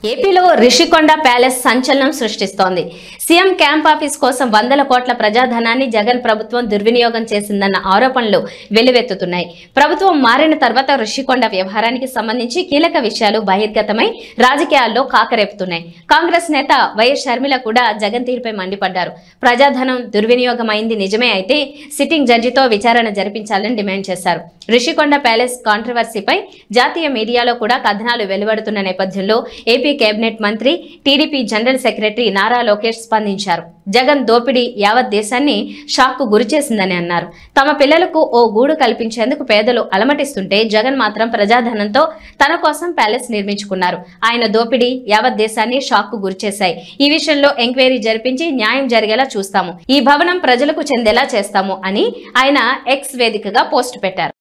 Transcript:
ఏపీలో రిషికొండ ప్యాలెస్ సంచలనం సృష్టిస్తోంది. సీఎం క్యాంప్ ఆఫీస్ కోసం వందల కోట్ల ప్రజాధనాన్ని జగన్ ప్రభుత్వం దుర్వినియోగం చేసిందన్న ఆరోపణలు వెల్లువెత్తుతున్నాయి. ప్రభుత్వం మారిన తర్వాత రిషికొండ వ్యవహారానికి సంబంధించి కీలక విషయాలు బహిర్గతమై రాజకీయాల్లో కాకరేపుతున్నాయి. కాంగ్రెస్ నేత వైఎస్ షర్మిల కూడా జగన్ తీరుపై మండిపడ్డారు. ప్రజాధనం దుర్వినియోగం అయింది నిజమే అయితే సిట్టింగ్ జడ్జితో విచారణ జరిపించాలని డిమాండ్ చేశారు. రిషికొండ ప్యాలెస్ కాంట్రవర్సీపై జాతీయ మీడియాలో కూడా కథనాలు వెలువడుతున్న నేపథ్యంలో ఏపీ కేబినెట్ మంత్రి TDP general secretary Nara Lokesh స్పందించారు. జగన్ దోపిడీ యావత్ దేశాన్ని షాక్కు గురిచేసిందని అన్నారు. తమ పిల్లలకు ఓ గూడు కల్పించేందుకు పేదలు అలమటిస్తుంటే జగన్ మాత్రం ప్రజాధనంతో తన కోసం ప్యాలెస్ నిర్మించుకున్నారు. ఆయన దోపిడీ యావత్ దేశాన్ని షాక్కు గురిచేశాయి. ఈ విషయంలో ఎంక్వైరీ జరిపించి న్యాయం జరిగేలా చూస్తాము. ఈ భవనం ప్రజలకు చెందేలా చేస్తాము అని ఆయన ఎక్స్ వేదికగా పోస్ట్ పెట్టారు.